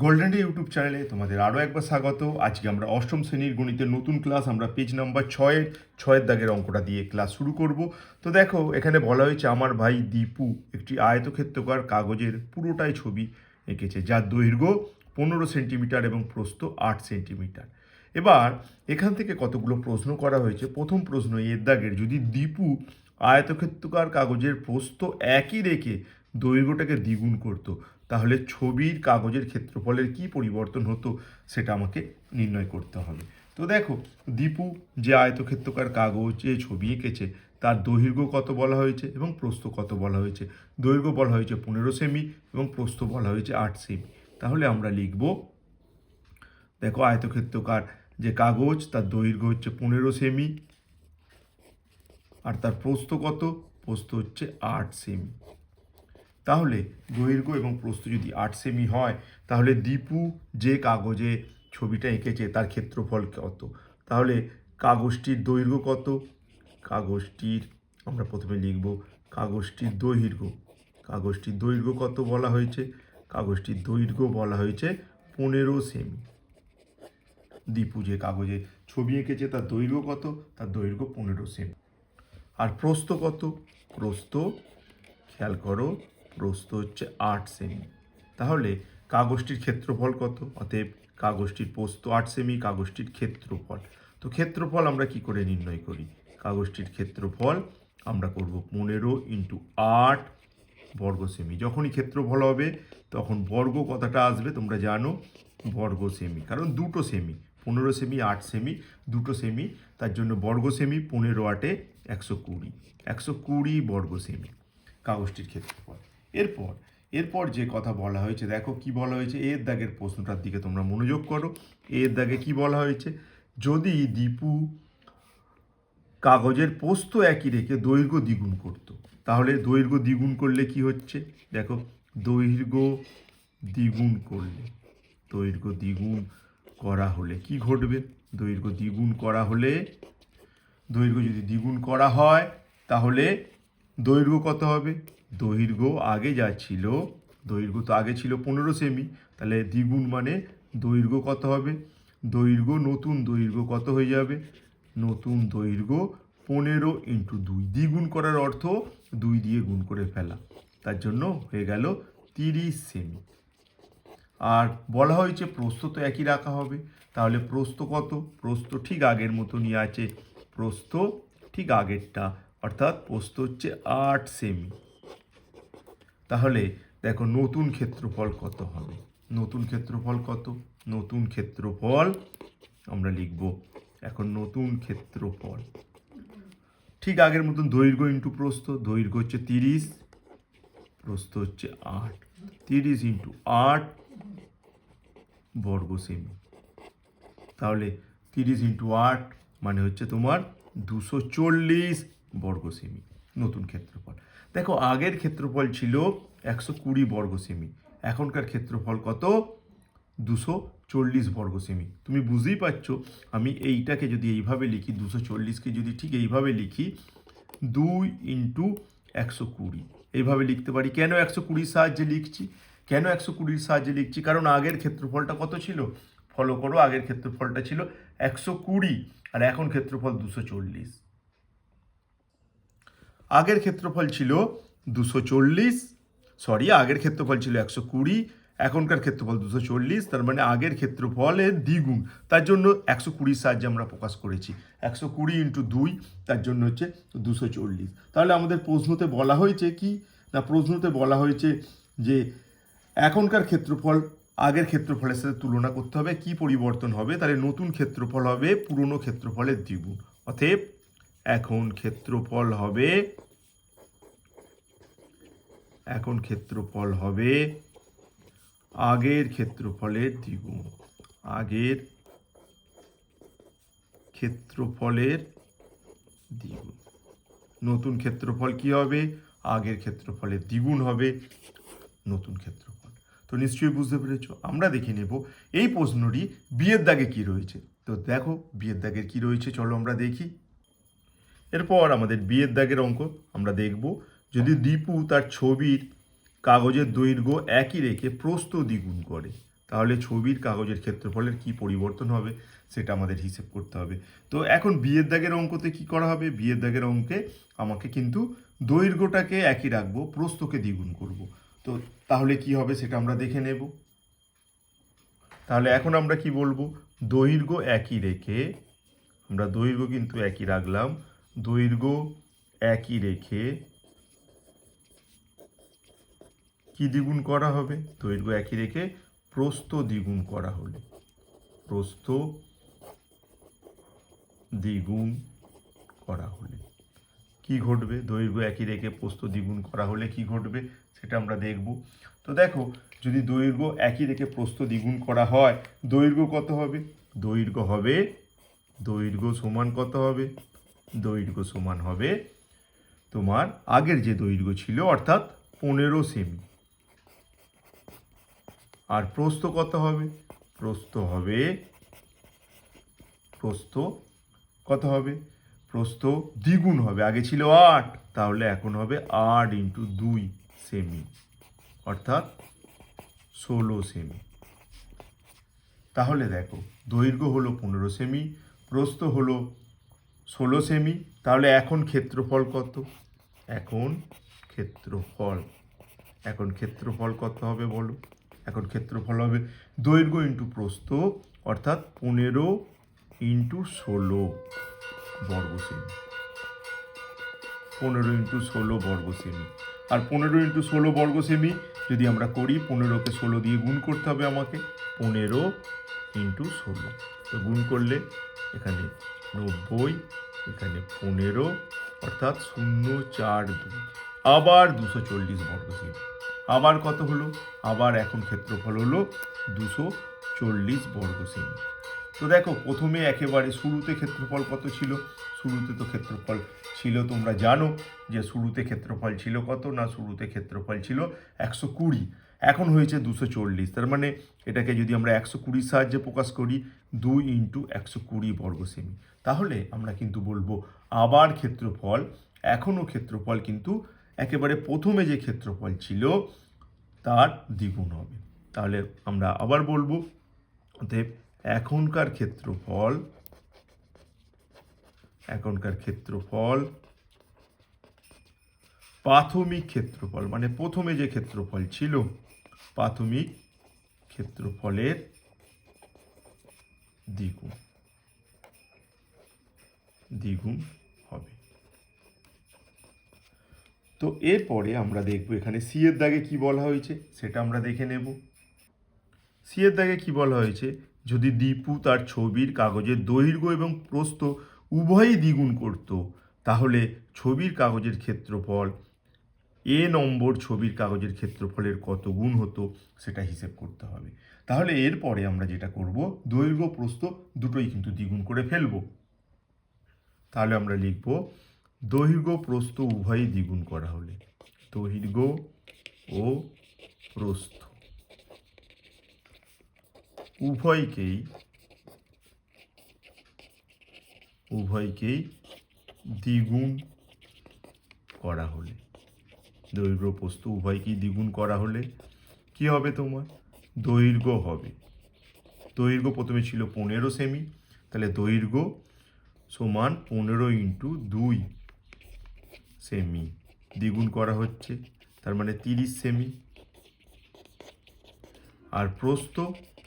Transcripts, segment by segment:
Golden day YouTube চ্যানেলে তোমাদের আরও একবার স্বাগত। আজকে আমরা অষ্টম শ্রেণীর গণিতের নতুন ক্লাস, আমরা পেজ নাম্বার ছয়ের দাগের অঙ্কটা দিয়ে ক্লাস শুরু করব। তো দেখো, এখানে বলা হয়েছে আমার ভাই দীপু একটি আয়তক্ষেত্রাকার কাগজের পুরোটাই ছবি এঁকেছে, যার দৈর্ঘ্য 15 সেন্টিমিটার এবং প্রস্থ 8 সেন্টিমিটার। এবার এখান থেকে কতগুলো প্রশ্ন করা হয়েছে। প্রথম প্রশ্ন, এর দাগের যদি দীপু আয়তক্ষেত্রাকার কাগজের প্রস্থ একই রেখে দৈর্ঘ্যটাকে দ্বিগুণ করতো, তাহলে ছবির কাগজের ক্ষেত্রফলের কি পরিবর্তন হতো সেটা আমাকে নির্ণয় করতে হবে। তো দেখো, দীপু যে আয়তক্ষেত্রাকার কাগজে ছবি এঁকেছে তার দৈর্ঘ্য কত বলা হয়েছে এবং প্রস্থ কত বলা হয়েছে। দৈর্ঘ্য বলা হয়েছে 15 সেমি এবং প্রস্থ বলা হয়েছে 8 সেমি। তাহলে আমরা লিখব, দেখো আয়তক্ষেত্রাকার যে কাগজ তার দৈর্ঘ্য হচ্ছে 15 সেমি আর তার প্রস্থ কত, প্রস্থ হচ্ছে 8 সেমি। তাহলে দৈর্ঘ্য এবং প্রস্থ যদি 8 সেমি হয়, তাহলে দীপু যে কাগজে ছবিটা এঁকেছে তার ক্ষেত্রফল কত। তাহলে কাগজটির দৈর্ঘ্য কত, কাগজটির আমরা প্রথমে লিখব কাগজটির দৈর্ঘ্য। কাগজটির দৈর্ঘ্য কত বলা হয়েছে, কাগজটির দৈর্ঘ্য বলা হয়েছে 15 সেমি। দীপু যে কাগজে ছবি এঁকেছে তার দৈর্ঘ্য কত, তার দৈর্ঘ্য 15 সেমি। আর প্রস্থ কত, প্রস্থ খেয়াল করো, প্রস্থ হচ্ছে 8 সেমি। তাহলে কাগজটির ক্ষেত্রফল কত, অতএব কাগজটির প্রস্থ 8 সেমি, কাগজটির ক্ষেত্রফল। তো ক্ষেত্রফল আমরা কি করে নির্ণয় করি, কাগজটির ক্ষেত্রফল আমরা করব 15 × 8 বর্গ সেমি। যখনই ক্ষেত্রফল হবে তখন বর্গ কথাটা আসবে, তোমরা জানো বর্গ সেমি, কারণ দুটো সেমি, 15 সেমি 8 সেমি, দুটো সেমি, তার জন্য বর্গ সেমি। 15 × 8 120, 120 বর্গ সেমি কাগজটির ক্ষেত্রফল। এরপর যে কথা বলা হয়েছে, দেখো কি বলা হয়েছে, এর দাগের প্রশ্নটার দিকে তোমরা মনোযোগ করো। এর দাগে কি বলা হয়েছে, যদি দীপু কাগজের প্রস্থ একই রেখে দৈর্ঘ্য দ্বিগুণ করত, তাহলে দৈর্ঘ্য দ্বিগুণ করলে কি হচ্ছে, দেখো দৈর্ঘ্য দ্বিগুণ করলে, দৈর্ঘ্য দ্বিগুণ করা হলে কি ঘটবে, দৈর্ঘ্য দ্বিগুণ করা হলে, দৈর্ঘ্য যদি দ্বিগুণ করা হয় তাহলে দৈর্ঘ্য কত হবে, দৈর্ঘ্য আগে যা ছিল, দৈর্ঘ্য তো আগে ছিল 15 সেমি, তাহলে দ্বিগুণ মানে দৈর্ঘ্য কত হবে, দৈর্ঘ্য নতুন দৈর্ঘ্য কত হয়ে যাবে, নতুন দৈর্ঘ্য 15 × 2। দ্বিগুণ করার অর্থ 2 দিয়ে গুণ করে ফেলা, তার জন্য হয়ে গেল 30 সেমি। আর বলা হয়েছে প্রস্থ তো একই রাখা হবে, তাহলে প্রস্থ কত, প্রস্থ ঠিক আগের মতনই আছে, প্রস্থ ঠিক আগেরটা, অর্থাৎ প্রস্থ হচ্ছে 8 সেমি। তাহলে দেখো নতুন ক্ষেত্রফল কত হবে, নতুন ক্ষেত্রফল কত, নতুন ক্ষেত্রফল আমরা লিখব এখন, নতুন ক্ষেত্রফল ঠিক আগের মতন দৈর্ঘ্য ইন্টু প্রস্থ, দৈর্ঘ্য হচ্ছে 30, প্রস্থ হচ্ছে 8, 30 × 8 বর্গ সেমি। তাহলে 30 × 8 মানে হচ্ছে তোমার 240 বর্গ সেমি নতুন ক্ষেত্রফল। দেখো আগের ক্ষেত্রফল ছিল 120 বর্গ সেমি, এখনকার ক্ষেত্রফল কত, 240 বর্গ সেমি। তুমি বুঝতেই পারছো, আমি এইটাকে যদি এইভাবে লিখি, 240কে যদি ঠিক এইভাবে লিখি, 2 × 120 এইভাবে লিখতে পারি। কেন 120 সাহায্যে লিখছি, কেন 120 সাহায্যে লিখছি, কারণ আগের ক্ষেত্রফলটা কত ছিল, ফলো করো, আগের ক্ষেত্রফলটা ছিল 120 আর এখন ক্ষেত্রফল 240। আগের ক্ষেত্রফল ছিল 240, আগের ক্ষেত্রফল ছিল 120, এখনকার ক্ষেত্রফল 240, তার মানে আগের ক্ষেত্রফলের দ্বিগুণ, তার জন্য 120 সাহায্যে আমরা প্রকাশ করেছি। 120 × 2 তার জন্য হচ্ছে 240। তাহলে আমাদের প্রশ্নতে বলা হয়েছে কি না, প্রশ্নতে বলা হয়েছে যে এখনকার ক্ষেত্রফল আগের ক্ষেত্রফলের সাথে তুলনা করতে হবে, কি পরিবর্তন হবে, তাহলে নতুন ক্ষেত্রফল হবে পুরনো ক্ষেত্রফলের দ্বিগুণ। অতএব এখন ক্ষেত্রফল হবে, এখন ক্ষেত্রফল হবে আগের ক্ষেত্রফলের দ্বিগুণ, আগের ক্ষেত্রফলের দ্বিগুণ। নতুন ক্ষেত্রফল কি হবে, আগের ক্ষেত্রফলের দ্বিগুণ হবে নতুন ক্ষেত্রফল। তো নিশ্চয়ই বুঝতে পেরেছো। আমরা দেখে নেব এই প্রশ্নটি বিয়ের দাগে কি রয়েছে। তো দেখো বিয়ের দাগের কি রয়েছে, চলো আমরা দেখি। এরপর আমাদের বিয়ের দাগের অঙ্ক আমরা দেখব, যদি দীপু তার ছবির কাগজের দৈর্ঘ্য একই রেখে প্রস্থ দ্বিগুণ করে, তাহলে ছবির কাগজের ক্ষেত্রফলের কি পরিবর্তন হবে সেটা আমাদের হিসেব করতে হবে। তো এখন বিয়ের দাগের অঙ্কতে কি করা হবে? বিয়ের দাগের অঙ্কে আমাকে কিন্তু দৈর্ঘ্যটাকে একই রাখবো, প্রস্থকে দ্বিগুণ করব। তো তাহলে কি হবে সেটা আমরা দেখে নেব। তাহলে এখন আমরা কি বলবো? দৈর্ঘ্য একই রেখে, আমরা দৈর্ঘ্য কিন্তু একই রাখলাম, দৈর্ঘ্য একই রেখে কি দ্বিগুণ করা হবে? দৈর্ঘ্য একই রেখে প্রস্থ দ্বিগুণ করা হলে, প্রস্থ দ্বিগুণ করা হলে কি ঘটবে? দৈর্ঘ্য একই রেখে প্রস্থ দ্বিগুণ করা হলে কি ঘটবে সেটা আমরা দেখব। তো দেখো, যদি দৈর্ঘ্য একই রেখে প্রস্থ দ্বিগুণ করা হয়, দৈর্ঘ্য কত হবে? দৈর্ঘ্য হবে, দৈর্ঘ্য সমান কত হবে? দৈর্ঘ্য সমান হবে তোমার আগের যে দৈর্ঘ্য ছিল অর্থাৎ 15 সেমি। আর প্রস্থ কত হবে? প্রস্থ হবে, প্রস্থ কত হবে? প্রস্থ দ্বিগুণ হবে, আগে ছিল 8, তাহলে এখন হবে 8 ইন্টু 2 সেমি, অর্থাৎ 16 সেমি। তাহলে দেখো, দৈর্ঘ্য হলো 15 সেমি, প্রস্থ হলো 16 সেমি, তাহলে এখন ক্ষেত্রফল কত? এখন ক্ষেত্রফল, এখন ক্ষেত্রফল কত হবে বলো? এখন ক্ষেত্রফল হবে দৈর্ঘ্য ইন্টু প্রস্থ, অর্থাৎ 15 ইন্টু 16 বর্গ সেমি, 15 ইন্টু 16 বর্গ সেমি। আর 15 ইন্টু 16 বর্গ সেমি যদি আমরা করি, 15কে 16 দিয়ে গুণ করতে হবে আমাকে, 15 ইন্টু 16, তো গুণ করলে এখানে 90, এখানে 15, অর্থাৎ 042, আবার 240 বর্গ সেমি। আবার কত হলো? আবার এখন ক্ষেত্রফল হলো 240 বর্গ সেমি। তো দেখো, প্রথমে একেবারে শুরুতে ক্ষেত্রফল কত ছিল? শুরুতে তো ক্ষেত্রফল ছিল, তোমরা জানো যে শুরুতে ক্ষেত্রফল ছিল কত? না, শুরুতে ক্ষেত্রফল ছিল 120, এখন হয়েছে 240। তার মানে এটাকে যদি আমরা 120 সাহায্যে প্রকাশ করি, 2 ইন্টু 120 বর্গ সেমি, তাহলে আমরা কিন্তু বলবো আবার ক্ষেত্রফল, এখনও ক্ষেত্রফল কিন্তু একেবারে প্রথমে যে ক্ষেত্রফল ছিল তার দ্বিগুণ হবে। তাহলে আমরা আবার বলবো, অতএব এখনকার ক্ষেত্রফল, এখনকার ক্ষেত্রফল প্রাথমিক ক্ষেত্রফল, মানে প্রথমে যে ক্ষেত্রফল ছিল প্রাথমিক ক্ষেত্রফলের দ্বিগুণ, দ্বিগুণ হবে। তো এরপরে আমরা দেখব এখানে সি এর দাগে কি বলা হয়েছে সেটা আমরা দেখে নেব। সি এর দাগে কি বলা হয়েছে? যদি দীপু তার ছবির কাগজের দৈর্ঘ্য এবং প্রস্থ উভয়ই দ্বিগুণ করত, তাহলে ছবির কাগজের ক্ষেত্রফল এ নম্বর ছবির কাগজের ক্ষেত্রফলের কত গুণ হতো সেটা হিসেব করতে হবে। তাহলে এরপরে আমরা যেটা করব, দৈর্ঘ্য প্রস্থ দুটোই কিন্তু দ্বিগুণ করে ফেলব। তাহলে আমরা লিখব দৈর্ঘ্য প্রস্থ উভয়ই দ্বিগুণ করা হলে, দৈর্ঘ্য ও প্রস্থ উভয়কেই দ্বিগুণ করা হলে, দৈর্ঘ্য প্রস্থ উভয়কেই দ্বিগুণ করা হলে কি হবে? তোমার দৈর্ঘ্য হবে, দৈর্ঘ্য প্রথমে ছিল 15 সেমি, তাহলে দৈর্ঘ্য সমান 15 ইন্টু 2 সেমি, দ্বিগুণ করা হচ্ছে, তার মানে 30 সেমি। আর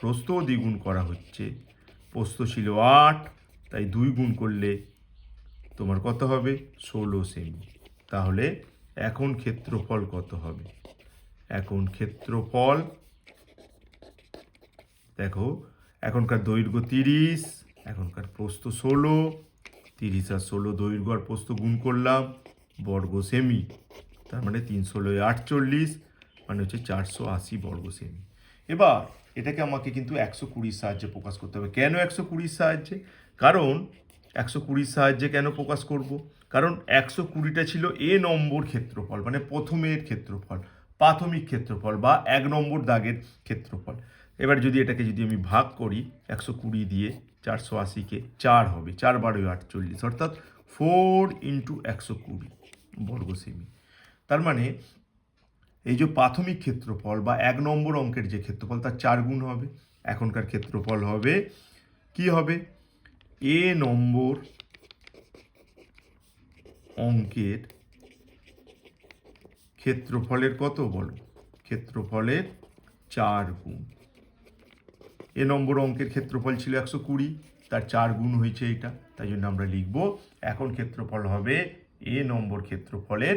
প্রস্থও দ্বিগুণ করা হচ্ছে, প্রস্থ ছিল 8, তাই 2 গুণ করলে তোমার কত হবে? 16 সেমি। তাহলে এখন ক্ষেত্রফল কত হবে? এখন ক্ষেত্রফল দেখো, এখনকার দৈর্ঘ্য 30, এখনকার প্রস্থ 16, 30 আর 16 দৈর্ঘ্য আর প্রস্থ গুণ করলাম, বর্গ সেমি, তার মানে 3 16 48, মানে হচ্ছে 480 বর্গ সেমি। এবার এটাকে আমাকে কিন্তু 120 সাহায্যে প্রকাশ করতে হবে। কেন 120 সাহায্যে? কারণ 120 সাহায্যে কেন প্রকাশ করব? কারণ 120টা ছিল এ নম্বর ক্ষেত্রফল, মানে প্রথমের ক্ষেত্রফল, প্রাথমিক ক্ষেত্রফল বা 1 নম্বর দাগের ক্ষেত্রফল। এবার যদি এটাকে যদি আমি ভাগ করি 120 দিয়ে, 480কে 4 হবে, 4 12 48, অর্থাৎ 4 ইন্টু 120 বর্গ সেমি। তার মানে এই যে প্রাথমিক ক্ষেত্রফল বা 1 নম্বর অঙ্কের যে ক্ষেত্রফল তার 4 গুণ হবে। এখনকার ক্ষেত্রফল হবে কি হবে, এ নম্বর অঙ্কের ক্ষেত্রফলের কত বলো, ক্ষেত্রফলের 4 গুণ। এ নম্বর অঙ্কের ক্ষেত্রফল ছিল 120, তার 4 গুণ হয়েছে এটা, তাই জন্য আমরা লিখব এখন ক্ষেত্রফল হবে এ নম্বর ক্ষেত্রফলের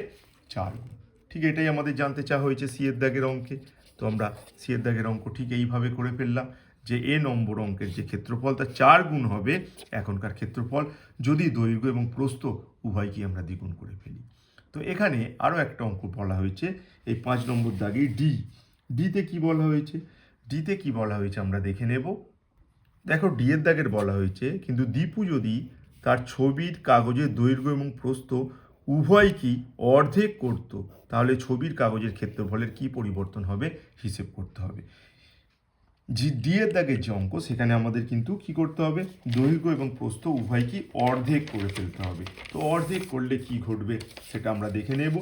4 গুণ। ঠিক এটাই আমাদের জানতে চাওয়া হয়েছে সি এর দাগের অঙ্কে। তো আমরা সি এর দাগের অঙ্ক ঠিক এইভাবে করে ফেললাম যে এ নম্বর অঙ্কের যে ক্ষেত্রফল তার 4 গুণ হবে এখনকার ক্ষেত্রফল, যদি দৈর্ঘ্য এবং প্রস্থ উভয়কে আমরা দ্বিগুণ করে ফেলি। তো এখানে আরও একটা অঙ্ক বলা হয়েছে এই 5 নম্বর দাগে ডিতে কি বলা হয়েছে, ডিতে কি বলা হয়েছে আমরা দেখে নেব। দেখো ডি এর দাগের বলা হয়েছে কিন্তু দীপু যদি তার ছবির কাগজের দৈর্ঘ্য এবং প্রস্থ উভয়কেই অর্ধেক করত, তাহলে ছবির কাগজের ক্ষেত্রফলের কি পরিবর্তন হবে হিসেব করতে হবে। ডি এর দাগের যে অঙ্ক সেখানে আমাদের কিন্তু কি করতে হবে, দৈর্ঘ্য এবং প্রস্থ উভয়কেই অর্ধেক করে ফেলতে হবে। তো অর্ধেক করলে কি ঘটবে সেটা আমরা দেখে নেব।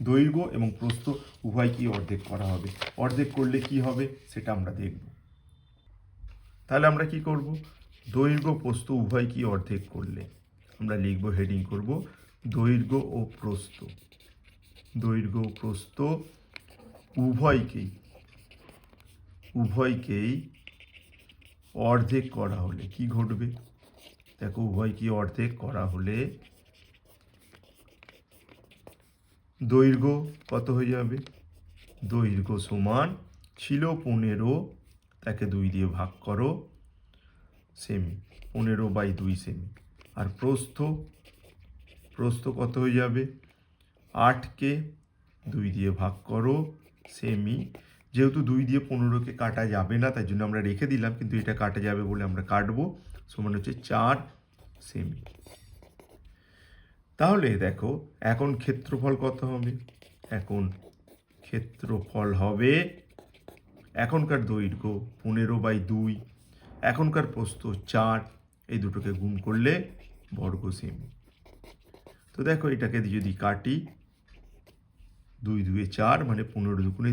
দৈর্ঘ্য এবং প্রস্থ উভয়কেই অর্ধেক করা হবে, অর্ধেক করলে কি হবে সেটা আমরা দেখব। তাহলে আমরা কি করব, দৈর্ঘ্য প্রস্থ উভয়কেই অর্ধেক করলে আমরা লিখব, হেডিং করব দৈর্ঘ্য ও প্রস্থ, দৈর্ঘ্য ও প্রস্থ উভয়কেই অর্ধেক করা হলে কি ঘটবে, দেখো উভয়কেই অর্ধেক করা হলে দৈর্ঘ্য কত হয়ে যাবে, দৈর্ঘ্য সমান ছিল 15, তাকে 2 দিয়ে ভাগ করো সেমি, 15/2 সেমি। আর প্রস্থ কত হয়ে যাবে, 8কে 2 দিয়ে ভাগ করো সেমি। যেহেতু 2 দিয়ে 15কে কাটা যাবে না তাই জন্য আমরা রেখে দিলাম, কিন্তু এটা কাটা যাবে বলে আমরা কাটবো, সমান হচ্ছে 4 সেমি। তাহলে দেখো এখন ক্ষেত্রফল কত হবে, এখন ক্ষেত্রফল হবে এখনকার দৈর্ঘ্য 15/2, এখনকার প্রস্থ 4, এই দুটোকে গুণ করলে বর্গ সেমি। তো দেখো এটাকে যদি কাটি 2 2 4 মানে 15 দুগুণে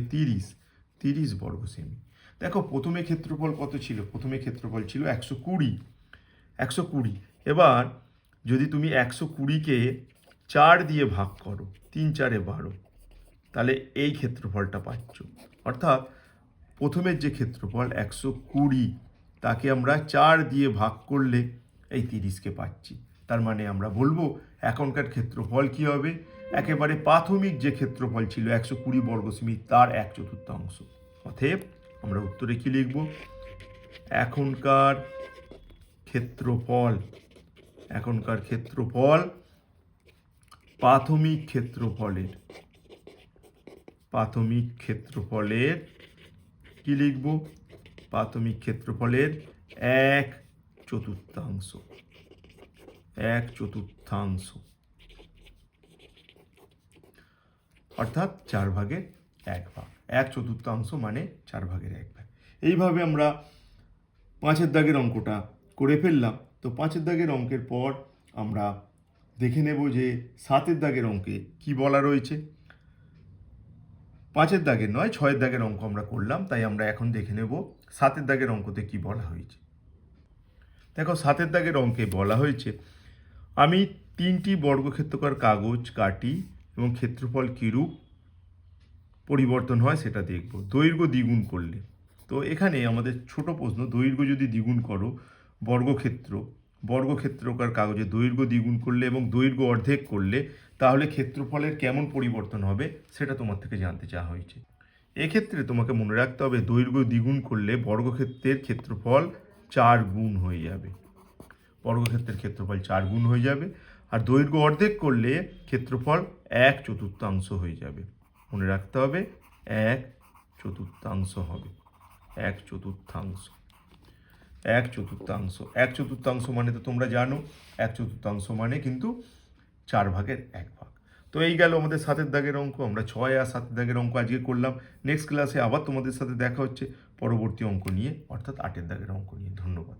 30 বর্গ সেমি। দেখো প্রথমে ক্ষেত্রফল কত ছিল, প্রথমে ক্ষেত্রফল ছিল 120। এবার যদি তুমি 120কে 4 দিয়ে ভাগ করো, 3 4 12, তাহলে এই ক্ষেত্রফলটা পাচ্ছ। অর্থাৎ প্রথমের যে ক্ষেত্রফল 120 তাকে আমরা 4 দিয়ে ভাগ করলে এই 30কে পাচ্ছি। তার মানে আমরা বলবো এখনকার ক্ষেত্রফল কি হবে, একেবারে প্রাথমিক যে ক্ষেত্রফল ছিল 120 বর্গ সেমি তার 1/4। অতএব আমরা উত্তরে কি লিখব, এখনকার ক্ষেত্রফল প্রাথমিক ক্ষেত্রফলের কি লিখব, প্রাথমিক ক্ষেত্রফলের 1/4, অর্থাৎ 4/1 1/4 মানে 4/1। এইভাবে আমরা 5-এর দাগের অঙ্কটা করে ফেললাম। তো 5-এর দাগের অঙ্কের পর আমরা দেখে নেব যে 7-এর দাগের অঙ্কে কি বলা রয়েছে। 5-এর দাগের নয় 6-এর দাগের অঙ্ক আমরা করলাম, তাই আমরা এখন দেখে নেব 7-এর দাগের অঙ্কতে কি বলা হয়েছে। দেখো 7-এর দাগের অঙ্কে বলা হয়েছে আমি 3টি বর্গক্ষেত্রাকার কাগজ কাটি এবং ক্ষেত্রফল কিরূপ পরিবর্তন হয় সেটা দেখব। দৈর্ঘ্য দ্বিগুণ করলে, তো এখানে আমাদের ছোট প্রশ্ন, দৈর্ঘ্য যদি দ্বিগুণ করো বর্গক্ষেত্রাকার কাগজে দৈর্ঘ্য দ্বিগুণ করলে এবং দৈর্ঘ্য অর্ধেক করলে তাহলে ক্ষেত্রফলের কেমন পরিবর্তন হবে সেটা তোমার থেকে জানতে চাওয়া হয়েছে। এক্ষেত্রে তোমাকে মনে রাখতে হবে দৈর্ঘ্য দ্বিগুণ করলে বর্গক্ষেত্রের ক্ষেত্রফল 4 গুণ হয়ে যাবে, বর্গক্ষেত্রের ক্ষেত্রফল 4 গুণ হয়ে যাবে। আর দৈর্ঘ্য অর্ধেক করলে ক্ষেত্রফল 1/4 হয়ে যাবে। মনে রাখতে হবে 1/4 হবে, 1/4 মানে তো তোমরা জানো 1/4 মানে কিন্তু 4/1। তো এই গেল আমাদের 7-এর দাগের অঙ্ক। আমরা 6 আর 7-এর দাগের অঙ্ক আজকে করলাম। নেক্সট ক্লাসে আবার তোমাদের সাথে দেখা হচ্ছে পরবর্তী অঙ্ক নিয়ে, অর্থাৎ 8-এর দাগের অঙ্ক নিয়ে। ধন্যবাদ।